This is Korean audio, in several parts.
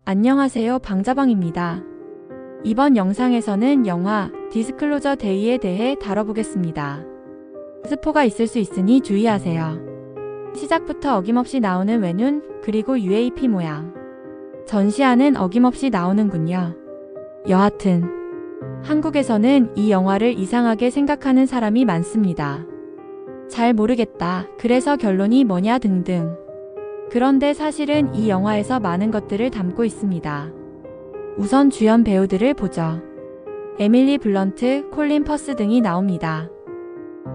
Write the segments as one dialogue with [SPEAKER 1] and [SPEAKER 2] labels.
[SPEAKER 1] 안녕하세요, 방자방입니다. 이번 영상에서는 영화 디스클로저 데이에 대해 다뤄보겠습니다. 스포가 있을 수 있으니 주의하세요. 시작부터 어김없이 나오는 외눈, 그리고 UAP 모양. 전시안은 어김없이 나오는군요. 여하튼 한국에서는 이 영화를 이상하게 생각하는 사람이 많습니다. 잘 모르겠다, 그래서 결론이 뭐냐 등등. 그런데 사실은 이 영화에서 많은 것들을 담고 있습니다. 우선 주연 배우들을 보죠. 에밀리 블런트, 콜린 퍼스 등이 나옵니다.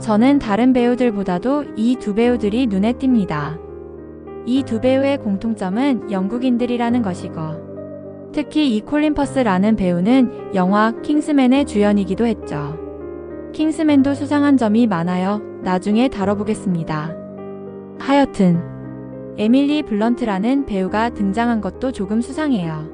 [SPEAKER 1] 저는 다른 배우들보다도 이 두 배우들이 눈에 띕니다. 이 두 배우의 공통점은 영국인들이라는 것이고, 특히 이 콜린 퍼스라는 배우는 영화 킹스맨의 주연이기도 했죠. 킹스맨도 수상한 점이 많아요. 나중에 다뤄보겠습니다. 하여튼 에밀리 블런트라는 배우가 등장한 것도 조금 수상해요.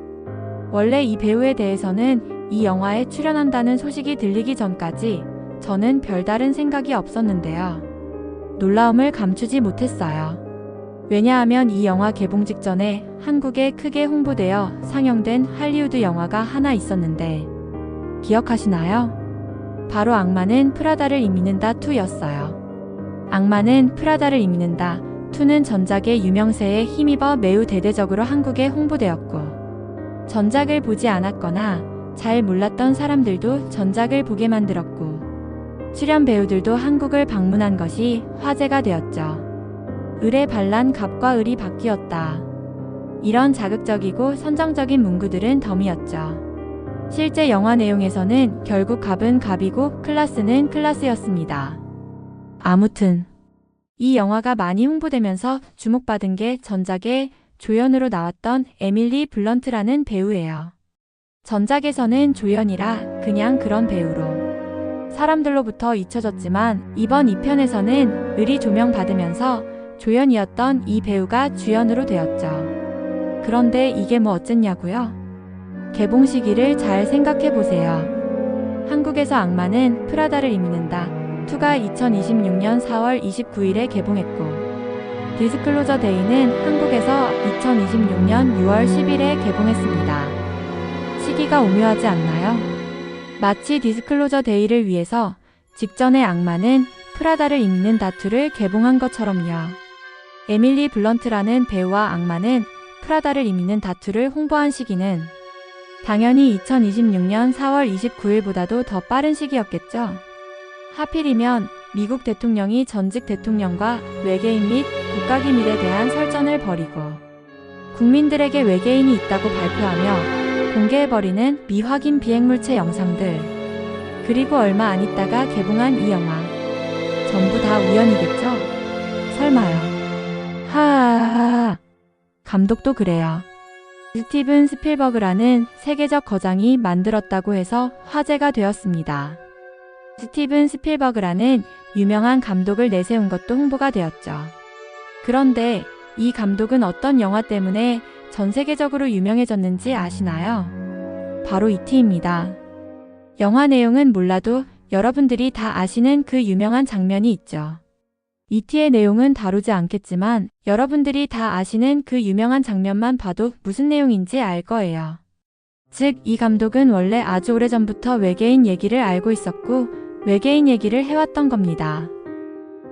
[SPEAKER 1] 원래 이 배우에 대해서는 이 영화에 출연한다는 소식이 들리기 전까지 저는 별다른 생각이 없었는데요. 놀라움을 감추지 못했어요. 왜냐하면 이 영화 개봉 직전에 한국에 크게 홍보되어 상영된 할리우드 영화가 하나 있었는데 기억하시나요? 바로 악마는 프라다를 이미는다 2였어요. 악마는 프라다를 이미는다 2는 전작의 유명세에 힘입어 매우 대대적으로 한국에 홍보되었고, 전작을 보지 않았거나 잘 몰랐던 사람들도 전작을 보게 만들었고, 출연 배우들도 한국을 방문한 것이 화제가 되었죠. 을의 반란 갑과 을이 바뀌었다. 이런 자극적이고 선정적인 문구들은 덤이었죠. 실제 영화 내용에서는 결국 갑은 갑이고 클라스는 클라스였습니다. 아무튼 이 영화가 많이 홍보되면서 주목받은 게 전작의 조연으로 나왔던 에밀리 블런트라는 배우예요. 전작에서는 조연이라 그냥 그런 배우로 사람들로부터 잊혀졌지만 이번 2편에서는 을이 조명받으면서 조연이었던 이 배우가 주연으로 되었죠. 그런데 이게 뭐 어쨌냐고요? 개봉 시기를 잘 생각해보세요. 한국에서 악마는 프라다를 이미는다 2가 2026년 4월 29일에 개봉했고, 디스클로저 데이는 한국에서 2026년 6월 10일에 개봉했습니다. 시기가 오묘하지 않나요? 마치 디스클로저 데이를 위해서 직전에 악마는 프라다를 입는다 2를 개봉한 것처럼요. 에밀리 블런트라는 배우와 악마는 프라다를 입는다 2를 홍보한 시기는 당연히 2026년 4월 29일보다도 더 빠른 시기였겠죠. 하필이면 미국 대통령이 전직 대통령과 외계인 및 국가기밀에 대한 설전을 벌이고 국민들에게 외계인이 있다고 발표하며 공개해버리는 미확인 비행물체 영상들, 그리고 얼마 안 있다가 개봉한 이 영화, 전부 다 우연이겠죠? 설마요. 하하하하. 감독도 그래요. 스티븐 스필버그라는 세계적 거장이 만들었다고 해서 화제가 되었습니다. 스티븐 스필버그라는 유명한 감독을 내세운 것도 홍보가 되었죠. 그런데 이 감독은 어떤 영화 때문에 전 세계적으로 유명해졌는지 아시나요? 바로 E.T.입니다. 영화 내용은 몰라도 여러분들이 다 아시는 그 유명한 장면이 있죠. E.T.의 내용은 다루지 않겠지만 여러분들이 다 아시는 그 유명한 장면만 봐도 무슨 내용인지 알 거예요. 즉, 이 감독은 원래 아주 오래전부터 외계인 얘기를 알고 있었고 외계인 얘기를 해왔던 겁니다.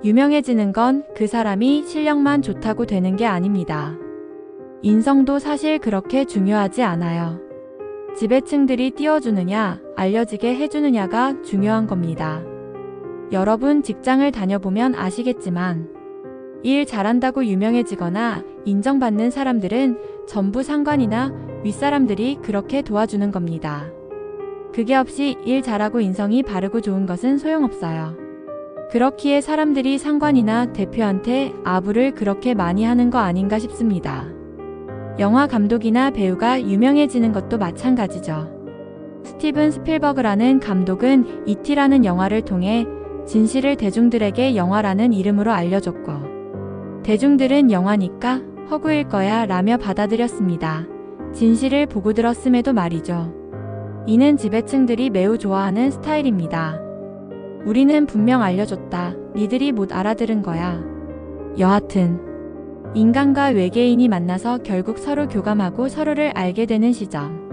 [SPEAKER 1] 유명해지는 건 그 사람이 실력만 좋다고 되는 게 아닙니다. 인성도 사실 그렇게 중요하지 않아요. 지배층들이 띄워주느냐, 알려지게 해주느냐가 중요한 겁니다. 여러분 직장을 다녀보면 아시겠지만 일 잘한다고 유명해지거나 인정받는 사람들은 전부 상관이나 윗사람들이 그렇게 도와주는 겁니다. 그게 없이 일 잘하고 인성이 바르고 좋은 것은 소용없어요. 그렇기에 사람들이 상관이나 대표한테 아부를 그렇게 많이 하는 거 아닌가 싶습니다. 영화 감독이나 배우가 유명해지는 것도 마찬가지죠. 스티븐 스필버그라는 감독은 E.T.라는 영화를 통해 진실을 대중들에게 영화라는 이름으로 알려줬고, 대중들은 영화니까 허구일 거야 라며 받아들였습니다. 진실을 보고 들었음에도 말이죠. 이는 지배층들이 매우 좋아하는 스타일입니다. 우리는 분명 알려줬다. 니들이 못 알아들은 거야. 여하튼 인간과 외계인이 만나서 결국 서로 교감하고 서로를 알게 되는 시점.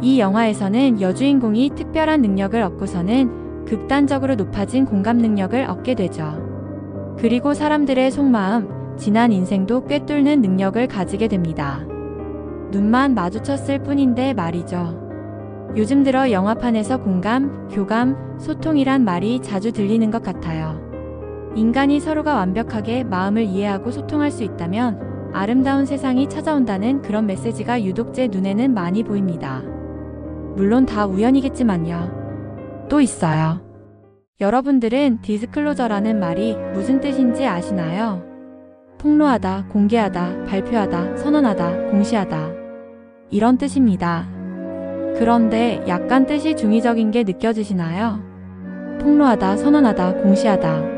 [SPEAKER 1] 이 영화에서는 여주인공이 특별한 능력을 얻고서는 극단적으로 높아진 공감 능력을 얻게 되죠. 그리고 사람들의 속마음, 지난 인생도 꿰뚫는 능력을 가지게 됩니다. 눈만 마주쳤을 뿐인데 말이죠. 요즘 들어 영화판에서 공감, 교감, 소통이란 말이 자주 들리는 것 같아요. 인간이 서로가 완벽하게 마음을 이해하고 소통할 수 있다면 아름다운 세상이 찾아온다는 그런 메시지가 유독 제 눈에는 많이 보입니다. 물론 다 우연이겠지만요. 또 있어요. 여러분들은 디스클로저라는 말이 무슨 뜻인지 아시나요? 폭로하다, 공개하다, 발표하다, 선언하다, 공시하다. 이런 뜻입니다. 그런데 약간 뜻이 중의적인 게 느껴지시나요? 폭로하다, 선언하다, 공시하다.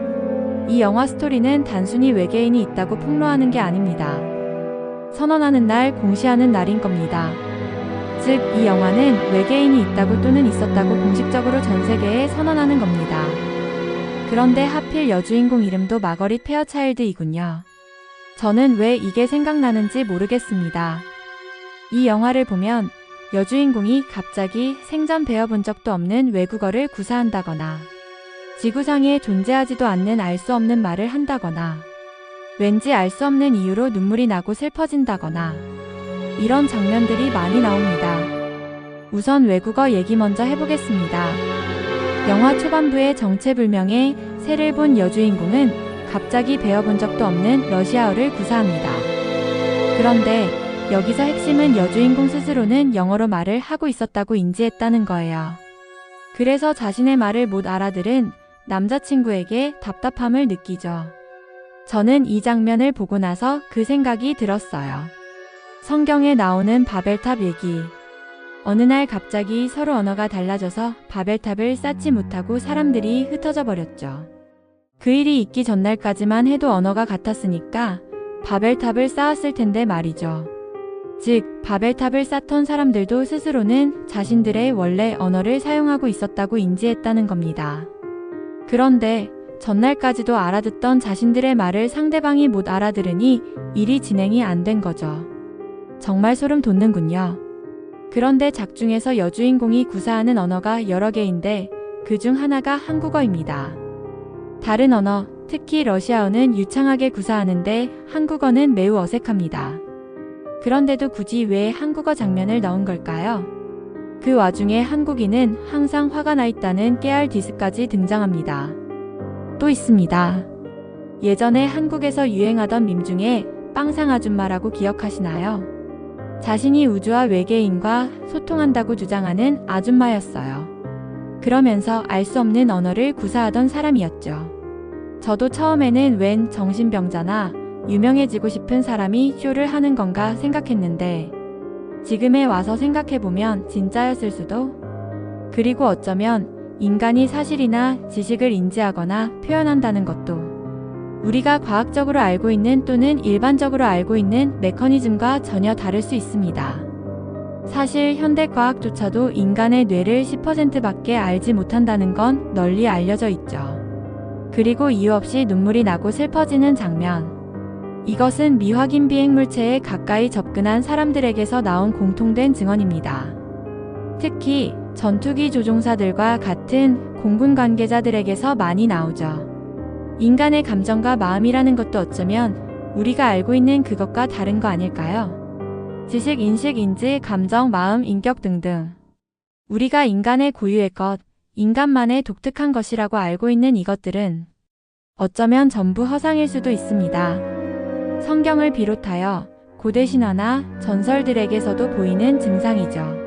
[SPEAKER 1] 이 영화 스토리는 단순히 외계인이 있다고 폭로하는 게 아닙니다. 선언하는 날, 공시하는 날인 겁니다. 즉, 이 영화는 외계인이 있다고 또는 있었다고 공식적으로 전 세계에 선언하는 겁니다. 그런데 하필 여주인공 이름도 마거릿 페어차일드이군요. 저는 왜 이게 생각나는지 모르겠습니다. 이 영화를 보면 여주인공이 갑자기 생전 배워본 적도 없는 외국어를 구사한다거나 지구상에 존재하지도 않는 알 수 없는 말을 한다거나 왠지 알 수 없는 이유로 눈물이 나고 슬퍼진다거나 이런 장면들이 많이 나옵니다. 우선 외국어 얘기 먼저 해보겠습니다. 영화 초반부의 정체불명의 새를 본 여주인공은 갑자기 배워본 적도 없는 러시아어를 구사합니다. 그런데 여기서 핵심은 여주인공 스스로는 영어로 말을 하고 있었다고 인지했다는 거예요. 그래서 자신의 말을 못 알아들은 남자친구에게 답답함을 느끼죠. 저는 이 장면을 보고 나서 그 생각이 들었어요. 성경에 나오는 바벨탑 얘기. 어느 날 갑자기 서로 언어가 달라져서 바벨탑을 쌓지 못하고 사람들이 흩어져 버렸죠. 그 일이 있기 전날까지만 해도 언어가 같았으니까 바벨탑을 쌓았을 텐데 말이죠. 즉, 바벨탑을 쌓던 사람들도 스스로는 자신들의 원래 언어를 사용하고 있었다고 인지했다는 겁니다. 그런데 전날까지도 알아듣던 자신들의 말을 상대방이 못 알아들으니 일이 진행이 안 된 거죠. 정말 소름 돋는군요. 그런데 작중에서 여주인공이 구사하는 언어가 여러 개인데 그중 하나가 한국어입니다. 다른 언어, 특히 러시아어는 유창하게 구사하는데 한국어는 매우 어색합니다. 그런데도 굳이 왜 한국어 장면을 넣은 걸까요? 그 와중에 한국인은 항상 화가 나 있다는 깨알 디스까지 등장합니다. 또 있습니다. 예전에 한국에서 유행하던 밈 중에 빵상 아줌마라고 기억하시나요? 자신이 우주와 외계인과 소통한다고 주장하는 아줌마였어요. 그러면서 알 수 없는 언어를 구사하던 사람이었죠. 저도 처음에는 웬 정신병자나 유명해지고 싶은 사람이 쇼를 하는 건가 생각했는데 지금에 와서 생각해보면 진짜였을 수도? 그리고 어쩌면 인간이 사실이나 지식을 인지하거나 표현한다는 것도 우리가 과학적으로 알고 있는 또는 일반적으로 알고 있는 메커니즘과 전혀 다를 수 있습니다. 사실 현대과학조차도 인간의 뇌를 10%밖에 알지 못한다는 건 널리 알려져 있죠. 그리고 이유 없이 눈물이 나고 슬퍼지는 장면. 이것은 미확인 비행물체에 가까이 접근한 사람들에게서 나온 공통된 증언입니다. 특히 전투기 조종사들과 같은 공군 관계자들에게서 많이 나오죠. 인간의 감정과 마음이라는 것도 어쩌면 우리가 알고 있는 그것과 다른 거 아닐까요? 지식, 인식, 인지, 감정, 마음, 인격 등등. 우리가 인간의 고유의 것, 인간만의 독특한 것이라고 알고 있는 이것들은 어쩌면 전부 허상일 수도 있습니다. 성경을 비롯하여 고대 신화나 전설들에게서도 보이는 증상이죠.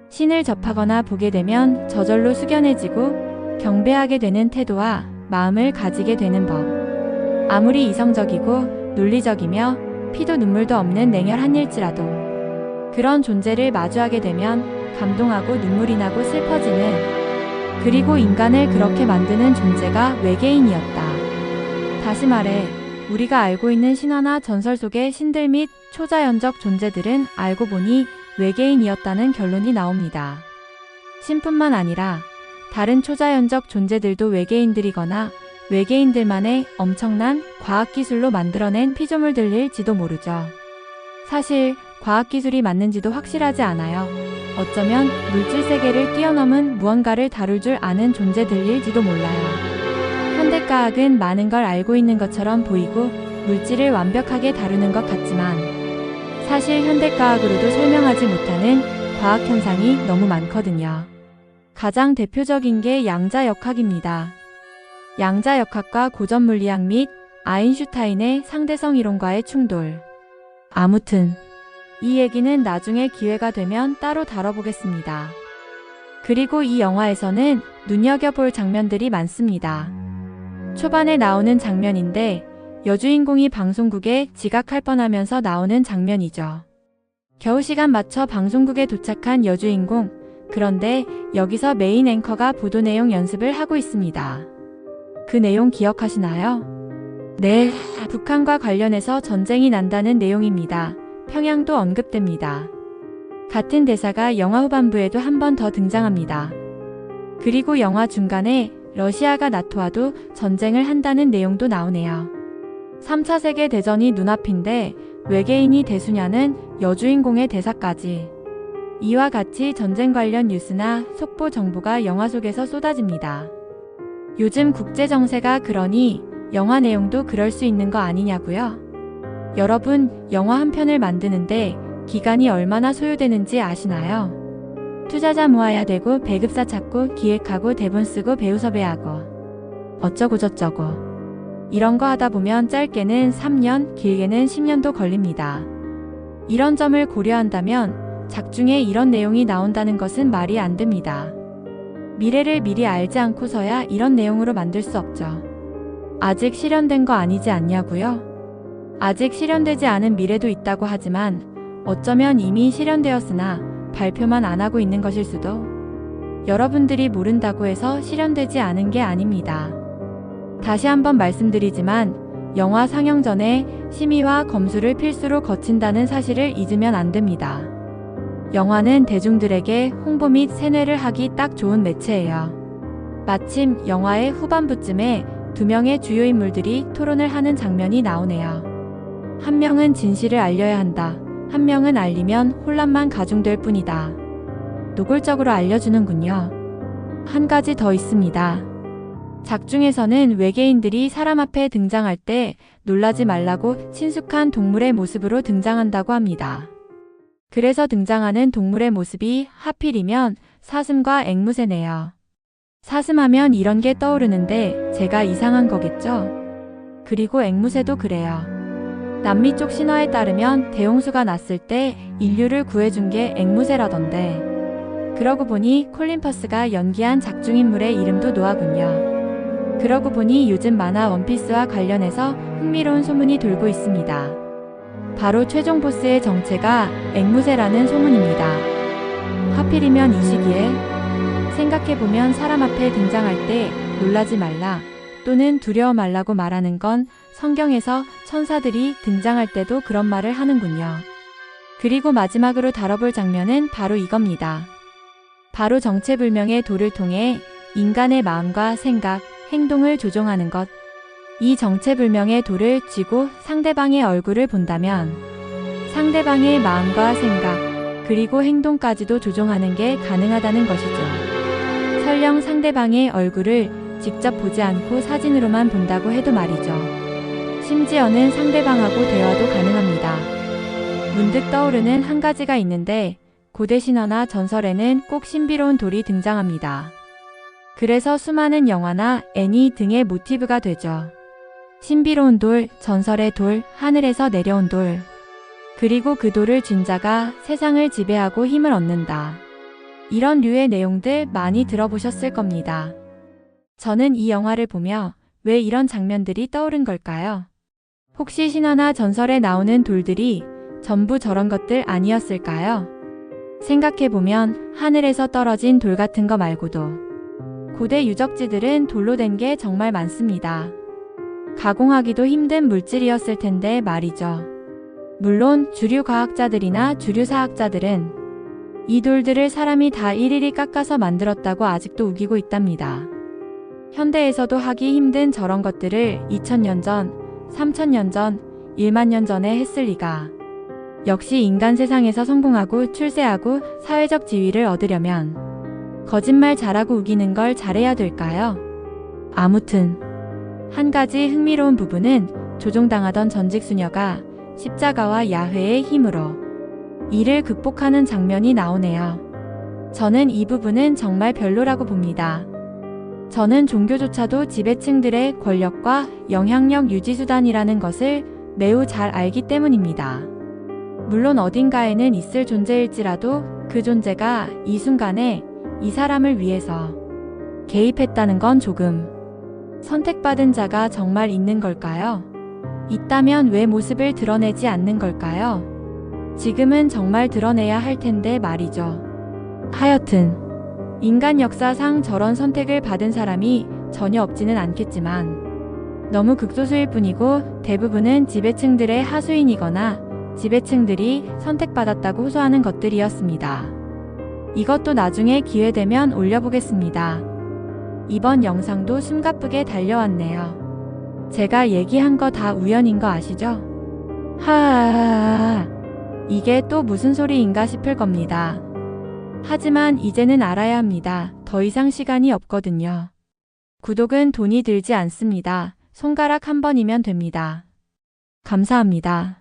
[SPEAKER 1] 신을 접하거나 보게 되면 저절로 숙연해지고 경배하게 되는 태도와 마음을 가지게 되는 법. 아무리 이성적이고 논리적이며 피도 눈물도 없는 냉혈한 일지라도 그런 존재를 마주하게 되면 감동하고 눈물이 나고 슬퍼지는, 그리고 인간을 그렇게 만드는 존재가 외계인이었다. 다시 말해 우리가 알고 있는 신화나 전설 속의 신들 및 초자연적 존재들은 알고 보니 외계인이었다는 결론이 나옵니다. 신뿐만 아니라 다른 초자연적 존재들도 외계인들이거나 외계인들만의 엄청난 과학기술로 만들어낸 피조물들일지도 모르죠. 사실 과학기술이 맞는지도 확실하지 않아요. 어쩌면 물질 세계를 뛰어넘은 무언가를 다룰 줄 아는 존재들일지도 몰라요. 현대과학은 많은 걸 알고 있는 것처럼 보이고 물질을 완벽하게 다루는 것 같지만 사실 현대과학으로도 설명하지 못하는 과학 현상이 너무 많거든요. 가장 대표적인 게 양자역학입니다. 양자역학과 고전물리학 및 아인슈타인의 상대성 이론과의 충돌. 아무튼 이 얘기는 나중에 기회가 되면 따로 다뤄보겠습니다. 그리고 이 영화에서는 눈여겨볼 장면들이 많습니다. 초반에 나오는 장면인데 여주인공이 방송국에 지각할 뻔하면서 나오는 장면이죠. 겨우 시간 맞춰 방송국에 도착한 여주인공. 그런데 여기서 메인 앵커가 보도 내용 연습을 하고 있습니다. 그 내용 기억하시나요? 네, 북한과 관련해서 전쟁이 난다는 내용입니다. 평양도 언급됩니다. 같은 대사가 영화 후반부에도 한 번 더 등장합니다. 그리고 영화 중간에 러시아가 나토와도 전쟁을 한다는 내용도 나오네요. 3차 세계대전이 눈앞인데 외계인이 대수냐는 여주인공의 대사까지. 이와 같이 전쟁 관련 뉴스나 속보 정보가 영화 속에서 쏟아집니다. 요즘 국제 정세가 그러니 영화 내용도 그럴 수 있는 거 아니냐고요? 여러분, 영화 한 편을 만드는데 기간이 얼마나 소요되는지 아시나요? 투자자 모아야 되고 배급사 찾고 기획하고 대본 쓰고 배우 섭외하고 어쩌고저쩌고 이런 거 하다 보면 짧게는 3년, 길게는 10년도 걸립니다. 이런 점을 고려한다면 작중에 이런 내용이 나온다는 것은 말이 안 됩니다. 미래를 미리 알지 않고서야 이런 내용으로 만들 수 없죠. 아직 실현된 거 아니지 않냐고요? 아직 실현되지 않은 미래도 있다고 하지만 어쩌면 이미 실현되었으나 발표만 안 하고 있는 것일 수도. 여러분들이 모른다고 해서 실현되지 않은 게 아닙니다. 다시 한번 말씀드리지만 영화 상영 전에 심의와 검수를 필수로 거친다는 사실을 잊으면 안 됩니다. 영화는 대중들에게 홍보 및 세뇌를 하기 딱 좋은 매체예요. 마침 영화의 후반부쯤에 두 명의 주요 인물들이 토론을 하는 장면이 나오네요. 한 명은 진실을 알려야 한다. 한 명은 알리면 혼란만 가중될 뿐이다. 노골적으로 알려주는군요. 한 가지 더 있습니다. 작중에서는 외계인들이 사람 앞에 등장할 때 놀라지 말라고 친숙한 동물의 모습으로 등장한다고 합니다. 그래서 등장하는 동물의 모습이 하필이면 사슴과 앵무새네요. 사슴하면 이런 게 떠오르는데 제가 이상한 거겠죠? 그리고 앵무새도 그래요. 남미 쪽 신화에 따르면 대홍수가 났을 때 인류를 구해준 게 앵무새라던데. 그러고 보니 콜린 퍼스가 연기한 작중인물의 이름도 노아군요. 그러고 보니 요즘 만화 원피스와 관련해서 흥미로운 소문이 돌고 있습니다. 바로 최종 보스의 정체가 앵무새라는 소문입니다. 하필이면 이 시기에 생각해보면 사람 앞에 등장할 때 놀라지 말라 또는 두려워 말라고 말하는 건 성경에서 천사들이 등장할 때도 그런 말을 하는군요. 그리고 마지막으로 다뤄볼 장면은 바로 이겁니다. 바로 정체불명의 돌을 통해 인간의 마음과 생각, 행동을 조종하는 것. 이 정체불명의 돌을 쥐고 상대방의 얼굴을 본다면 상대방의 마음과 생각, 그리고 행동까지도 조종하는 게 가능하다는 것이죠. 설령 상대방의 얼굴을 직접 보지 않고 사진으로만 본다고 해도 말이죠. 심지어는 상대방하고 대화도 가능합니다. 문득 떠오르는 한 가지가 있는데 고대 신화나 전설에는 꼭 신비로운 돌이 등장합니다. 그래서 수많은 영화나 애니 등의 모티브가 되죠. 신비로운 돌, 전설의 돌, 하늘에서 내려온 돌. 그리고 그 돌을 쥔 자가 세상을 지배하고 힘을 얻는다. 이런 류의 내용들 많이 들어보셨을 겁니다. 저는 이 영화를 보며 왜 이런 장면들이 떠오른 걸까요? 혹시 신화나 전설에 나오는 돌들이 전부 저런 것들 아니었을까요? 생각해보면 하늘에서 떨어진 돌 같은 거 말고도 고대 유적지들은 돌로 된 게 정말 많습니다. 가공하기도 힘든 물질이었을 텐데 말이죠. 물론 주류 과학자들이나 주류 사학자들은 이 돌들을 사람이 다 일일이 깎아서 만들었다고 아직도 우기고 있답니다. 현대에서도 하기 힘든 저런 것들을 2000년 전, 3000년 전, 1만 년 전에 했을 리가. 역시 인간 세상에서 성공하고 출세하고 사회적 지위를 얻으려면 거짓말 잘하고 우기는 걸 잘해야 될까요? 아무튼 한 가지 흥미로운 부분은 조종당하던 전직 수녀가 십자가와 야훼의 힘으로 이를 극복하는 장면이 나오네요. 저는 이 부분은 정말 별로라고 봅니다. 저는 종교조차도 지배층들의 권력과 영향력 유지수단이라는 것을 매우 잘 알기 때문입니다. 물론 어딘가에는 있을 존재일지라도 그 존재가 이 순간에 이 사람을 위해서 개입했다는 건 조금 선택받은 자가 정말 있는 걸까요? 있다면 왜 모습을 드러내지 않는 걸까요? 지금은 정말 드러내야 할 텐데 말이죠. 하여튼 인간 역사상 저런 선택을 받은 사람이 전혀 없지는 않겠지만 너무 극소수일 뿐이고 대부분은 지배층들의 하수인이거나 지배층들이 선택받았다고 호소하는 것들이었습니다. 이것도 나중에 기회되면 올려보겠습니다. 이번 영상도 숨가쁘게 달려왔네요. 제가 얘기한 거 다 우연인 거 아시죠? 하하하하. 이게 또 무슨 소리인가 싶을 겁니다. 하지만 이제는 알아야 합니다. 더 이상 시간이 없거든요. 구독은 돈이 들지 않습니다. 손가락 한 번이면 됩니다. 감사합니다.